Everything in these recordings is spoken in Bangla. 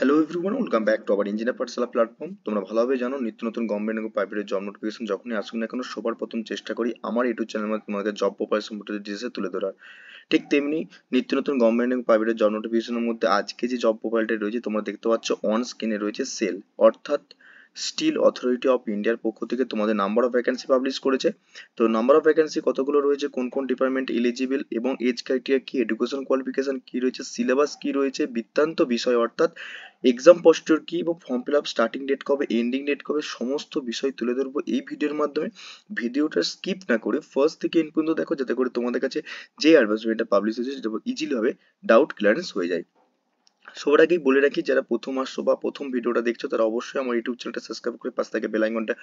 Hello everyone, welcome back to our engineer Pathsala platform. তোমরা ভালোভাবে জানো নিত্য নতুন গভর্নমেন্ট এবং প্রাইভেটের জব নোটিফিকেশন যখনই আসুক না কেন সবার প্রথম চেষ্টা করি আমার ইউটিউব চ্যানেলের মাধ্যমে তোমাদের জব প্রোফাইল সম্পর্কিত ডিটেলস তুলে ধরার। ঠিক তেমনি নিত্য নতুন গভর্নমেন্ট এবং প্রাইভেটের জব নোটিফিকেশনের মধ্যে আজকে যে জব প্রোফাইলটা রয়েছে তোমরা দেখতে পাচ্ছ অন স্ক্রিনে রয়েছে সেল, অর্থাৎ স্টিল অথরিটি অফ ইন্ডিয়ার পক্ষ থেকে তোমাদের নাম্বার অফ ভ্যাকেন্সি পাবলিশ করেছে। তো নাম্বার অফ ভ্যাকেন্সি কতগুলো রয়েছে, কোন কোন ডিপার্টমেন্ট এলিজিবল এবং এজ ক্রাইটেরিয়া কি, এডুকেশন কোয়ালিফিকেশন কি রয়েছে, সিলেবাস কি রয়েছে, বৃত্তান্ত বিষয় অর্থাৎ এক্সাম পোস্টার কি এবং form fill up starting date কবে, এন্ডিং ডেট কবে, সমস্ত বিষয় তুলে ধরবো এই ভিডিওর মাধ্যমে। ভিডিওটা স্কিপ না করে ফার্স্ট থেকে এন্ড পর্যন্ত দেখো, যাতে করে তোমাদের কাছে যে অ্যাডভার্টাইজমেন্টটা পাবলিশ হয়েছে সেটা ইজিলি হবে ডাউট ক্লিয়ারেন্স হয়ে যায়। সবার আগেই বলে রাখি, যারা প্রথম আসছো বা প্রথম ভিডিওটা দেখছো তারা অবশ্যই আমার ইউটিউব চ্যানেলটা সাবস্ক্রাইব করে পাশ থেকে বেল আইকনটা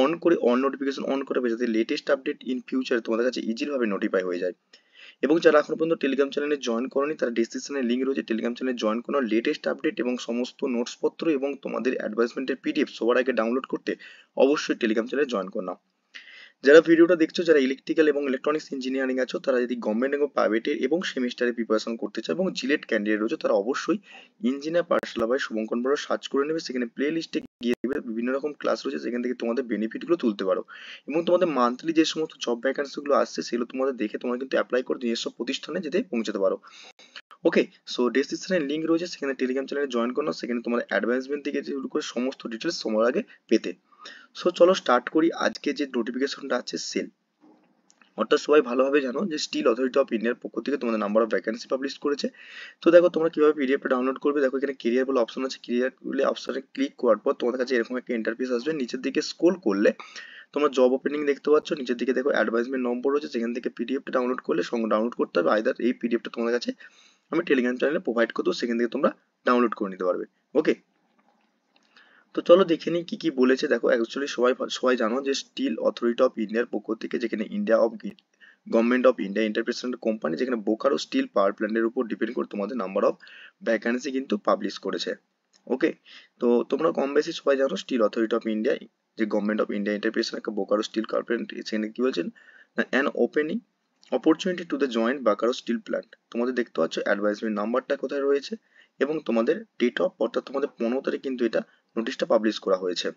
অন করে অন নোটিফিকেশন অন করে যাতে লেটেস্ট আপডেট ইন ফিউচার তোমাদের কাছে ইজিলি ভাবে নোটিফাই হয়ে যায়। এবং যারা এখনো পর্যন্ত টেলিগ্রাম চ্যানেলে জয়েন করনি তারা ডিসক্রিপশনে লিঙ্ক রয়েছে, টেলিগ্রাম চ্যানেলে জয়েন করো। লেটেস্ট আপডেট এবং সমস্ত নোটসপত্র এবং তোমাদের অ্যাডভাইসমেন্টের পিডিএফ সবার আগে ডাউনলোড করতে অবশ্যই টেলিগ্রাম চ্যানেলে জয়েন করো। যারা ভিডিওটা দেখছো, যারা ইলেকট্রিক্যাল এবং ইলেকট্রনিক্স ইঞ্জিনিয়ারিং আছো, তারা যদি গভর্নমেন্ট এবং প্রাইভেটের এবং সেমিস্টারে প্রিপারেশন করতে চাও এবং জিলেট ক্যান্ডিডেট রয়েছে, তারা অবশ্যই ইঞ্জিনিয়ার পাঠশালা বাই শুভঙ্কর বড় সার্চ করে নেবে। সেখানে প্লে লিস্টে গিয়ে দেখবে বিভিন্ন রকম ক্লাস রয়েছে, সেখান থেকে তোমাদের বেনিফিটগুলো তুলতে পারো এবং তোমাদের মান্থলি যে সমস্ত জব ভ্যাকান্সিগুলো আসছে সেগুলো তোমাদের দেখে তোমরা কিন্তু অ্যাপ্লাই করে নিজস্ব প্রতিষ্ঠানে যেতে পৌঁছাতে পারো। ওকে, সো ডেসক্রিপশনে লিঙ্ক রয়েছে, সেখানে টেলিগ্রাম চ্যানেলে জয়েন করো। সেখানে তোমাদের অ্যাডভান্সমেন্ট থেকে শুরু করে সমস্ত ডিটেলস তোমার আগে পেতে। সো চলো স্টার্ট করি। আজকে যে নোটিফিকেশনটা আছে সেল, অর্থাৎ সবাই ভালোভাবে জানো যে স্টিল অথরিটি অফ ইন্ডিয়ার পক্ষ থেকে তোমাদের নাম্বার অফ ভ্যাকেন্সি পাবলিশ করেছে। তো দেখো তোমরা কিভাবে পিডিএফটা ডাউনলোড করবে। দেখো এখানে কেরিয়ার বলে অপশন আছে, কেরিয়ার বলে অপশনে ক্লিক করার পর তোমাদের কাছে এরকম একটা ইন্টারফেস আসবে। নিচের দিকে স্ক্রল করলে তোমরা জব ওপেনিং দেখতে পাচ্ছ, নিচের দিকে দেখো অ্যাডভাইসমেন্ট নম্বর রয়েছে, সেখান থেকে পিডিএফটা ডাউনলোড করলে সঙ্গে ডাউনলোড করতে হবে। আইদার এই পিডিএফটা তোমাদের কাছে আমি টেলিগ্রাম চ্যানেলে প্রোভাইড করবো, সেখান থেকে তোমরা ডাউনলোড করে নিতে পারবে। ওকে, তো চলো দেখে নিই কি কি বলেছে। দেখো অ্যাকচুয়ালি সবাই সবাই জানো যে স্টিল অথরিটি অফ ইন্ডিয়ার পক্ষ থেকে, যেখানে India of government of India enterprise company, যেখানে বোকারো স্টিল পাওয়ার প্ল্যান্টের উপর ডিপেন্ড করে তোমাদের নাম্বার অফ ভ্যাকান্সি কিন্তু পাবলিশ করেছে। ওকে, তো তোমরা কম বেশি সবাই জানো স্টিল অথরিটি অফ ইন্ডিয়া যে গভর্নমেন্ট অফ ইন্ডিয়া ইন্টারপ্রেসেন্ট একটা বোকারো স্টিল পাওয়ার প্ল্যান্ট, সেখানে কি বলছেন, an opening opportunity to the joint Bokaro steel plant. তোমাদের দেখতে পাচ্ছ অ্যাডভাইসমেন্ট নাম্বারটা কোথায় রয়েছে এবং তোমাদের ডেট অফ, অর্থাৎ তোমাদের 15 তারিখ কিন্তু এটা নোটিশটা পাবলিশ করা হয়েছে।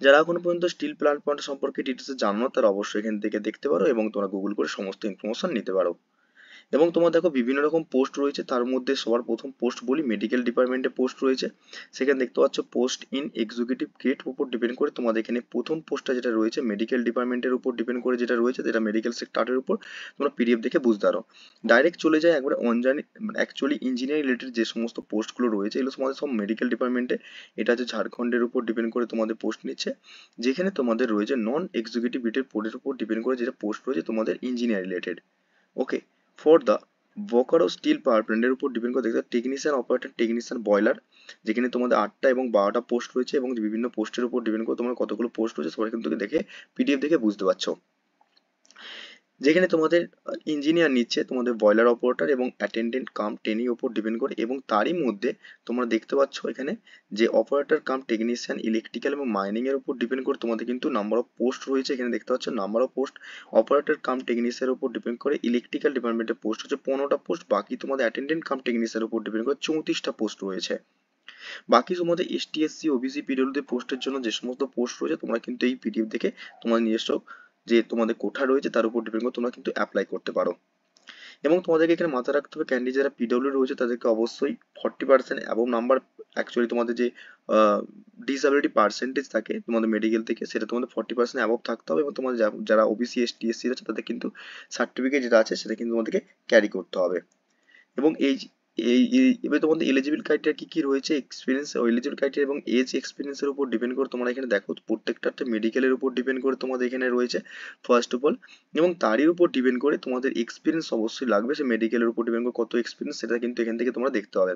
যারা এখনো পর্যন্ত স্টিল প্ল্যান্ট পয়েন্ট সম্পর্কে ডিটেলস জানো না তারা অবশ্যই এখান থেকে দেখতে পারো এবং তোমরা গুগল করে সমস্ত ইনফরমেশন নিতে পারো। এবং তোমার দেখো বিভিন্ন রকম পোস্ট রয়েছে, তার মধ্যে সবার প্রথম পোস্ট বলি, মেডিকেল ডিপার্টমেন্টে পোস্ট রয়েছে। সেখানে দেখতে পাচ্ছ পোস্ট ইন এক্সিকিউটিভ গ্রেড উপর ডিপেন্ড করে তোমাদের এখানে প্রথম পোস্টটা যেটা রয়েছে মেডিকেল ডিপার্টমেন্টের উপর ডিপেন্ড করে যেটা রয়েছে, যেটা মেডিকেল সেক্টরের উপর, তোমরা পিডিএফ দেখে বুঝতে পারো। ডাইরেক্ট চলে যায় একবারে অনজানি, অ্যাকচুয়ালি ইঞ্জিনিয়ারিং রিলেটেড যে সমস্ত পোস্টগুলো রয়েছে এগুলো তোমাদের সব মেডিকেল ডিপার্টমেন্টে। এটা হচ্ছে ঝাড়খণ্ডের উপর ডিপেন্ড করে তোমাদের পোস্ট নিচ্ছে। যেখানে তোমাদের রয়েছে নন এক্সিকিউটিভ রিলেটেড পোস্টের উপর ডিপেন্ড করে যেটা পোস্ট রয়েছে তোমাদের engineer related. Okay, for the Bokaro steel power প্ল্যান্টের উপর ডিপেন্ড করে দেখতে টেকনিশিয়ান অপারেটর, টেকনিশিয়ান বয়লার, যেখানে তোমাদের 8টা এবং 12টা পোস্ট রয়েছে এবং বিভিন্ন পোস্টের উপর ডিপেন্ড করে তোমার কতগুলো পোস্ট রয়েছে সবাই কিন্তু দেখে পিডিএফ দেখে বুঝতে পারছো। যেখানে তোমাদের ইঞ্জিনিয়ার নিচ্ছে তোমাদের বয়লার অপারেটর এবং অ্যাটেন্ডেন্ট কাম ট্রেনি ওপর ডিপেন্ড করে, এবং তারই মধ্যে তোমরা দেখতে পাচ্ছ এখানে যে অপারেটর কাম টেকনিশিয়ান ইলেকট্রিক্যাল এবং মাইনিং এর উপর ডিপেন্ড করে তোমাদের কিন্তু নাম্বার অফ পোস্ট রয়েছে। এখানে দেখতে পাচ্ছ number of post operator cum টেকনিশিয়ানের উপর ডিপেন্ড করে ইলেকট্রিক্যাল ডিপার্টমেন্টের পোস্ট হচ্ছে 15টা পোস্ট, বাকি তোমাদের অ্যাটেন্ডেন্ট কাম টেকনিশিয়ানের উপর ডিপেন্ড করে 34টা পোস্ট রয়েছে। বাকি তোমাদের এসটি এসসি ওবিসি পিডব্লিউডি পোস্টের জন্য যে সমস্ত পোস্ট রয়েছে তোমরা কিন্তু এই পিডিএফ দেখে তোমার নিজস্ব যে তোমাদের কোঠা রয়েছে তার উপর ডিপেন্ড করে তোমরা কিন্তু অ্যাপ্লাই করতে পারো। এবং তোমাদেরকে এখানে মাথায় রাখতে হবে ক্যান্ডিডেট যারা পিডব্লিউ রয়েছে তাদেরকে অবশ্যই 40% অ্যাবভ নাম্বার, অ্যাকচুয়ালি তোমাদের যে ডিসএবিলিটি পার্সেন্টেজ থাকে তোমাদের মেডিকেল থেকে সেটা তোমাদের 40% অ্যাবভ থাকতে হবে, এবং তোমাদের যারা ওবিসি এসটি এসসি আছে তাদের কিন্তু সার্টিফিকেট যেটা আছে সেটা কিন্তু তোমাদেরকে ক্যারি করতে হবে। এবং এই এবার তোমাদের এলিজিবল ক্রাইটেরিয়া কি কি রয়েছে, এক্সপিরিয়েন্স ও এলিজিবল ক্রাইটেরিয়া এবং এজ এক্সপিরিয়েন্সের উপর ডিপেন্ড করে তোমরা এখানে দেখো প্রত্যেকটাতে মেডিকেলের উপর ডিপেন্ড করে তোমাদের এখানে রয়েছে ফার্স্ট অফ অল, এবং তারই উপর ডিপেন্ড করে তোমাদের এক্সপিরিয়েন্স অবশ্যই লাগবে। সে মেডিকেলের উপর ডিপেন্ড করে কত এক্সপিরিয়েন্স সেটা কিন্তু এখান থেকে তোমরা দেখতে হবে।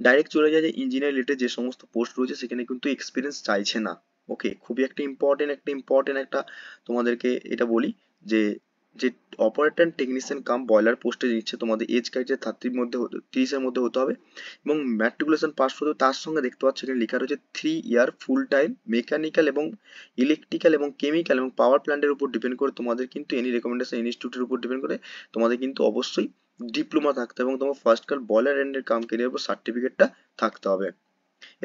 ডাইরেক্ট চলে যায় যে ইঞ্জিনিয়ার রিলেটেড যে সমস্ত পোস্ট রয়েছে সেখানে কিন্তু এক্সপিরিয়েন্স চাইছে না। ওকে, খুবই একটা ইম্পর্টেন্ট একটা তোমাদেরকে এটা বলি যে যে অপারেটর টেকনিশিয়ান কাম বয়লার পোস্টে নিচ্ছে তোমাদের এজ ক্রাইটেরিয়া 30 মধ্যে 30-এর মধ্যে হতে হবে এবং ম্যাট্রিকুলেশন পাস হতে হবে। তার সঙ্গে দেখতে পাচ্ছ এখানে লেখা রয়েছে 3 ইয়ার ফুল টাইম মেকানিক্যাল এবং ইলেকট্রিক্যাল এবং কেমিক্যাল এবং পাওয়ার প্ল্যান্টের উপর ডিপেন্ড করে তোমাদের কিন্তু এনি রেকমেন্ডেশন ইনস্টিটিউটের উপর ডিপেন্ড করে তোমাদের কিন্তু অবশ্যই ডিপ্লোমা থাকতে হবে এবং তোমার ফার্স্ট কার বয়লার এন্ডের কাম কেরিয়ার উপর সার্টিফিকেটটা থাকতে হবে।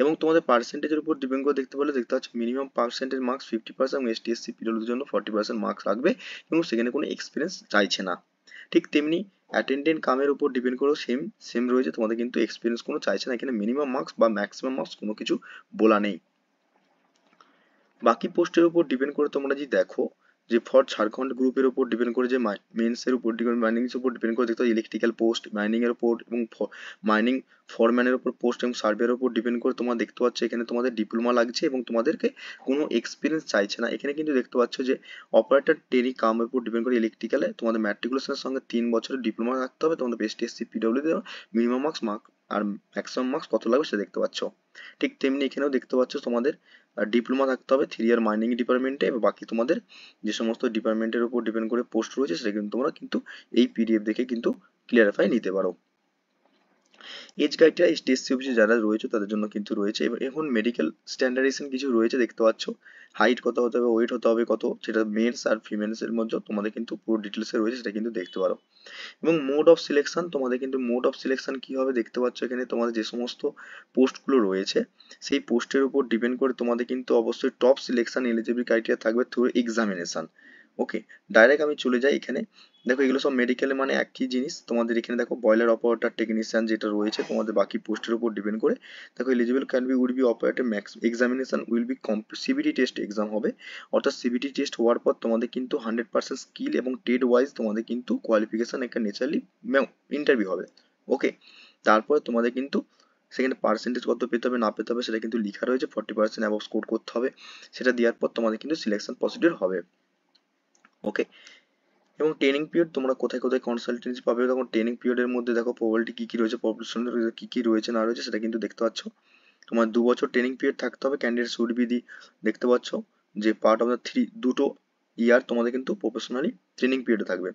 এবং তোমাদের পার্সেন্টেজের উপর ডিপেন্ড করে দেখতে পাচ্ছ মিনিমাম পার্সেন্টেজ মার্কস 50% এবং এসটি এসসি পিডব্লিউডির জন্য 40% মার্কস লাগবে এবং সেখানে কোনো এক্সপিরিয়েন্স চাইছে না। ঠিক তেমনি অ্যাটেন্ডেন্ট কামের উপর ডিপেন্ড করেও সেম রয়েছে, তোমাদের কিন্তু এক্সপিরিয়েন্স কোনো চাইছে না, এখানে মিনিমাম মার্কস বা ম্যাক্সিমাম মার্কস কোনো কিছু বলা নেই। বাকি পোস্টের উপর ডিপেন্ড করে তোমরা যদি দেখো যে ফর ঝাড়খণ্ড গ্রুপের উপর ডিপেন্ড করে যে মেন্স এর উপর মাইনিং এর উপর ডিপেন্ড করে দেখতে ইলেকট্রিক্যাল পোস্ট মাইনিং এর উপর এবং মাইনিং ফরম্যানের উপর পোস্ট এবং সার্ভের উপর ডিপেন্ড করে তোমরা দেখতে পাচ্ছ এখানে তোমাদের ডিপ্লোমা লাগছে এবং তোমাদেরকে কোনো এক্সপিরিয়েন্স চাইছে না। এখানে কিন্তু দেখতে পাচ্ছ যে অপারেটর ট্রেনিং কামের উপর ডিপেন্ড করে ইলেকট্রিক্যালে তোমাদের ম্যাট্রিকুলেশনের সঙ্গে 3 বছরের ডিপ্লোমা রাখতে হবে, তোমাদের ST SC PWD minimum marks আর ম্যাক্সিমাম মার্কস কত লাগবে সেটা দেখতে পাচ্ছ। ঠিক তেমনি এখানেও দেখতে পাচ্ছ তোমাদের ডিপ্লোমা থাকতে হবে 3 ইয়ার মাইনিং ডিপার্টমেন্টে এবং বাকি তোমাদের যে সমস্ত ডিপার্টমেন্টের উপর ডিপেন্ড করে পোস্ট রয়েছে সেটা কিন্তু তোমরা কিন্তু এই পিডিএফ দেখে কিন্তু ক্লিয়ারিফাই নিতে পারো। এজ গাইডটা এসটিএসসি অফিসে যারা রয়েছে তাদের জন্য কিন্তু রয়েছে। এবার এখন মেডিকেল স্ট্যান্ডার্ডাইজেশন কিছু রয়েছে দেখতে পাচ্ছ, হাইট কত হতে হবে, ওয়েট হতে হবে কত, সেটা মেলস আর ফিমেলস এর মধ্যে তোমাদের কিন্তু পুরো ডিটেলসে রয়েছে, সেটা কিন্তু দেখতে পারো। এবং মোড অফ সিলেকশন তোমাদের কিন্তু মোড অফ সিলেকশন কি হবে দেখতে পাচ্ছ এখানে তোমাদের যে সমস্ত পোস্টগুলো রয়েছে সেই পোস্টের উপর ডিপেন্ড করে তোমাদের কিন্তু অবশ্যই টপ সিলেকশন এলিজিবল ক্রাইটেরিয়া থাকবে থ্রু এক্সামিনেশন। ওকে, ডাইরেক্ট আমি চলে যাই এখানে। দেখো এগুলো সব মেডিকেলে মানে একই জিনিস, তোমাদের এখানে দেখো বয়লার অপারেটর টেকনিশিয়ান যেটা রয়েছে তোমাদের বাকি পোস্টের উপর ডিপেন্ড করে দেখো eligible can be will be operator max examination will be CBT test exam হবে, অর্থাৎ সিবিটি টেস্ট হওয়ার পর তোমাদের কিন্তু 100% স্কিল এবং ট্রেড ওয়াইজ তোমাদের কিন্তু কোয়ালিফিকেশন একটা ন্যাচারালি ইন্টারভিউ হবে। ওকে, তারপরে তোমাদের কিন্তু সেখানে পার্সেন্টেজ কত পেতে হবে না পেতে হবে সেটা কিন্তু লেখা রয়েছে, 40% অ্যাবভ স্কোর করতে হবে, সেটা দেওয়ার পর তোমাদের কিন্তু সিলেকশন প্রসিডিউর হবে। ওকে, এবং ট্রেনিং পিরিয়ড তোমরা কোথায় কোথায় কনসালটেন্সি পাবে, তখন ট্রেনিং পিরিয়ডের মধ্যে দেখো প্রবাবিলিটি কি কি রয়েছে, পপুলেশন কি কি রয়েছে না রয়েছে সেটা কিন্তু দেখতে পাচ্ছ। তোমার 2 বছর ট্রেনিং পিরিয়ড থাকতে হবে, ক্যান্ডিডেট শুড বি দি দেখতে পাচ্ছ যে পার্ট অফ দ্য দুটো ইয়ার তোমাদের কিন্তু প্রফেশনালি ট্রেনিং পিরিয়ডে থাকবে।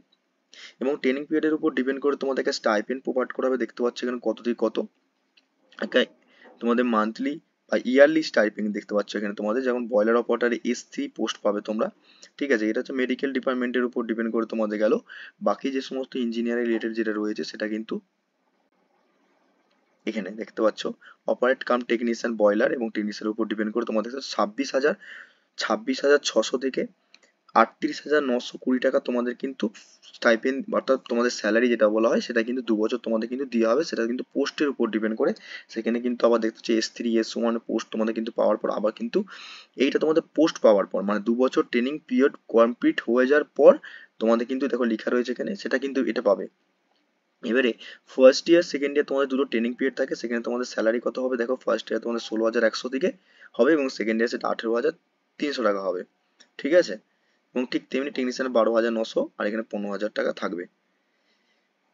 এবং ট্রেনিং পিরিয়ডের উপর ডিপেন্ড করে তোমাদেরকে স্টাইপেন্ড প্রোভাইড করা হবে, দেখতে পাচ্ছ এখানে কত থেকে কত তোমাদের মান্থলি বা ইয়ারলি স্টাইপেন্ড দেখতে পাচ্ছ এখানে তোমাদের, যেমন বয়লার অপারেটরে S3 পোস্ট পাবে তোমরা, ঠিক আছে, এটা হচ্ছে মেডিকেল ডিপার্টমেন্টের উপর ডিপেন্ড করে তোমাদের গেল। বাকি যে সমস্ত ইঞ্জিনিয়ারিং রিলেটেড যেটা রয়েছে সেটা কিন্তু এখানে দেখতে পাচ্ছ অপারেট কাম টেকনিশিয়ান বয়লার এবং টেকনিশিয়ানের উপর ডিপেন্ড করে তোমাদের 26,600 থেকে 38,920 টাকা তোমাদের কিন্তু স্টাইপেন্ড অর্থাৎ তোমাদের স্যালারি যেটা বলা হয় সেটা কিন্তু 2 বছর তোমাদের কিন্তু দেওয়া হবে, সেটা কিন্তু পোস্টের উপর ডিপেন্ড করে। সেখানে কিন্তু আবার দেখতে পাচ্ছি S3 S1 পোস্ট তোমাদের কিন্তু পাওয়ার পর আবার কিন্তু এইটা তোমাদের পোস্ট পাওয়ার পর মানে 2 বছর ট্রেনিং পিরিয়ড কমপ্লিট হয়ে যাওয়ার পর তোমাদের কিন্তু দেখো লেখা রয়েছে এখানে সেটা কিন্তু এটা পাবে। এবারে ফার্স্ট ইয়ার সেকেন্ড ইয়ার তোমাদের দুটো ট্রেনিং পিরিয়ড থাকে, সেখানে তোমাদের স্যালারি কত হবে দেখো, ফার্স্ট ইয়ার তোমাদের 16,100 থেকে হবে এবং সেকেন্ড ইয়ার সেটা 18,300 টাকা হবে, ঠিক আছে। এবং ঠিক তেমনি টেকনিশিয়ানের 12,900 আর এখানে 15,000 টাকা থাকবে।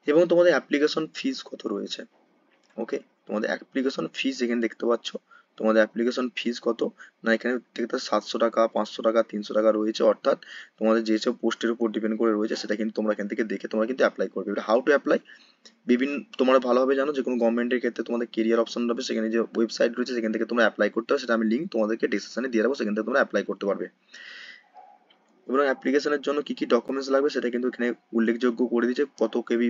এবং তোমাদের অ্যাপ্লিকেশন ফিস কত রয়েছে, ওকে, তোমাদের অ্যাপ্লিকেশন ফিস এখানে দেখতে পাচ্ছ তোমাদের অ্যাপ্লিকেশন ফিস কত না এখানে দেখতে 700 টাকা 500 টাকা 300 টাকা রয়েছে, অর্থাৎ তোমাদের যেসব পোস্টের উপর ডিপেন্ড করে রয়েছে সেটা কিন্তু তোমরা এখান থেকে দেখে তোমরা কিন্তু অ্যাপ্লাই করবে। এবার হাউ টু অ্যাপ্লাই, তোমরা ভালোভাবে জানো যে কোনো গভর্নমেন্টের ক্ষেত্রে তোমাদের কেরিয়ার অপশন হবে, সেখানে যে ওয়েবসাইট রয়েছে সেখান থেকে তোমরা অ্যাপ্লাই করতে হবে, সেটা আমি লিঙ্ক তোমাদেরকে ডিসক্রিপশনে দিয়ে দেবো, সেখান থেকে তোমরা অ্যাপ্লাই করতে পারবে। এবং অ্যাপ্লিকেশনের জন্য কি কি ডকুমেন্টস লাগবে সেটা কিন্তু এখানে উল্লেখযোগ্য করে দিয়েছে, কত কেবি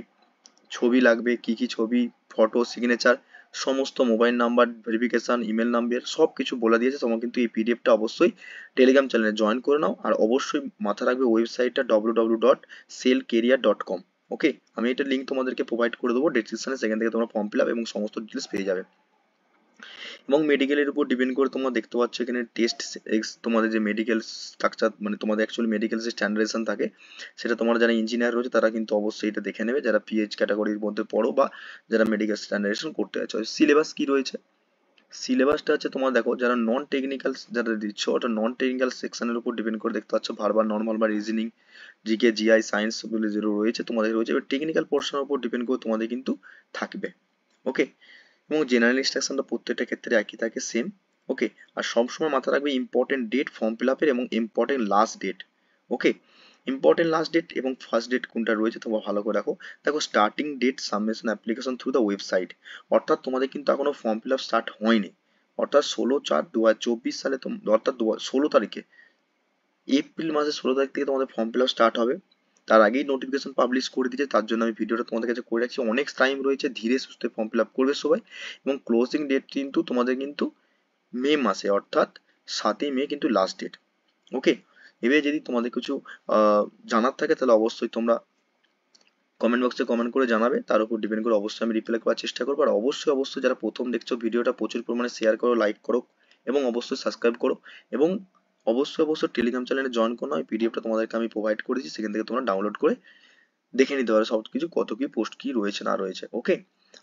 ছবি লাগবে, কি কি ছবি, ফটো, সিগনেচার, সমস্ত mobile number verification, email number সব কিছু বলে দিয়েছে। তোমরা কিন্তু এই পিডিএফটা অবশ্যই টেলিগ্রাম চ্যানেলে জয়েন করে নাও, আর অবশ্যই মাথা রাখবে ওয়েবসাইটটা www.selcareer.com। ওকে, আমি এটা লিঙ্ক তোমাদেরকে প্রোভাইড করে দেবো ডেসক্রিপশনে, সেখান থেকে তোমরা ফর্ম ফিল আপ এবং সমস্ত ডিটেলস পেয়ে যাবে। এবং মেডিকেলের উপর ডিপেন্ড করে তোমরা দেখতে পাচ্ছ এখানে টেস্ট তোমাদের যে মেডিকেল স্ট্রাকচার মানে তোমাদের অ্যাকচুয়ালি মেডিকেল যে স্ট্যান্ডার্ডাইজেশন থাকে সেটা তোমরা যারা ইঞ্জিনিয়ার রয়েছে তারা কিন্তু অবশ্যই এটা দেখে নেবে, যারা পিএইচ ক্যাটাগরির মধ্যে পড়ো বা যারা মেডিকেল স্ট্যান্ডার্ডাইজেশন করতে যাচ্ছ। সিলেবাস কি রয়েছে, সিলেবাসটা হচ্ছে তোমার দেখো যারা নন টেকনিক্যাল যারা দিচ্ছ ওটা নন টেকনিক্যাল সেকশনের উপর ডিপেন্ড করে দেখতে পাচ্ছ ভার্বাল, নর্মাল বা রিজনিং, জিকে, জিআই, সায়েন্স বলে যেগুলো রয়েছে তোমাদের রয়েছে। এবার টেকনিক্যাল পোর্শনের উপর ডিপেন্ড করে তোমাদের কিন্তু থাকবে। ওকে, এবং জেনারেল ইনস্ট্রাকশনটা প্রত্যেকটা ক্ষেত্রে একই থাকে সেম। ওকে, আর সবসময় মাথা রাখবে ইম্পর্টেন্ট ডেট ফর্ম ফিল আপের এবং important last date. Okay, important last date এবং ফার্স্ট ডেট কোনটা রয়েছে তোমরা ভালো করে রাখো। দেখো starting date submission application through the website, অর্থাৎ তোমাদের কিন্তু এখনো ফর্ম ফিল আপ স্টার্ট হয়নি, অর্থাৎ 16/4/2024 সালে অর্থাৎ 16 তারিখে এপ্রিল মাসের 16 তারিখ থেকে তোমাদের ফর্ম ফিল আপ স্টার্ট হবে। তার আগেই নোটিফিকেশন পাবলিশ করে দিয়েছে, তার জন্য আমি ভিডিওটা তোমাদের কাছে করে রাখছি। অনেক টাইম রয়েছে, ধীরে সুস্থে ফর্ম ফিল আপ করবে সবাই। এবং ক্লোজিং ডেট কিন্তু তোমাদের কিন্তু মে মাসে, অর্থাৎ 7ই মে কিন্তু লাস্ট ডেট। ওকে, এবারে যদি তোমাদের কিছু জানার থাকে তাহলে অবশ্যই তোমরা কমেন্ট বক্সে কমেন্ট করে জানাবে, তার উপর ডিপেন্ড করে অবশ্যই আমি রিপ্লাই করার চেষ্টা করবো। আর অবশ্যই অবশ্যই যারা প্রথম দেখছো ভিডিওটা প্রচুর পরিমাণে শেয়ার করো, লাইক করো এবং অবশ্যই সাবস্ক্রাইব করো। এবং অবশ্যই অবশ্যই টেলিগ্রাম চ্যানেলে জয়েন করো, আমি পিডিএফটা তোমাদেরকে আমি প্রোভাইড করেছি, সেখান থেকে তোমরা ডাউনলোড করে দেখে নিতে পারো সব কিছু, কত কি পোস্ট কি রয়েছে না রয়েছে। ওকে,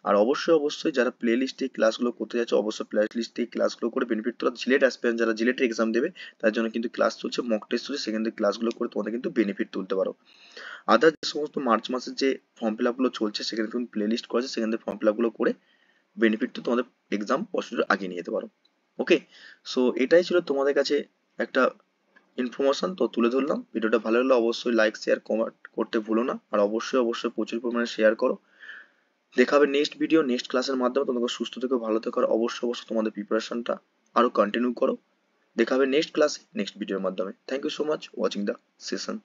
আর অবশ্যই অবশ্যই যারা প্লে লিস্টে এই ক্লাসগুলো করতে যাচ্ছে, অবশ্যই প্লে লিস্টে এই ক্লাসগুলো করে বেনিফিট তোলা। জিলেট অ্যাসপিরেন্ট যারা জিলেটের এক্সাম দেবে তার জন্য কিন্তু ক্লাস চলছে, মক টেস্ট চলছে, সেখান থেকে ক্লাসগুলো করে তোমাদের কিন্তু বেনিফিট তুলতে পারো। আদার যে সমস্ত মার্চ মাসের যে ফর্ম ফিল আপগুলো চলছে সেখানে তুমি প্লে লিস্ট করেছে, সেখান থেকে ফর্ম ফিল আপগুলো করে বেনিফিট তো তোমাদের এক্সাম প্রসিডিউর আগিয়ে নিয়ে যেতে পারো। ওকে, সো এটাই ছিল তোমাদের কাছে একটা ইনফরমেশন তো তুলে ধরলাম। ভিডিওটা ভালো লাগলে অবশ্যই লাইক শেয়ার কমেন্ট করতে ভুলো না, আর অবশ্যই অবশ্যই প্রচুর পরিমাণে শেয়ার করো। দেখা হবে নেক্সট ভিডিও নেক্সট ক্লাসের মাধ্যমে। তোমাকে সুস্থ থেকো, ভালো থেকো, আর অবশ্যই অবশ্যই তোমাদের প্রিপারেশনটা আরো কন্টিনিউ করো। দেখা হবে নেক্সট ক্লাসে নেক্সট ভিডিওর মাধ্যমে। Thank you so much watching the session.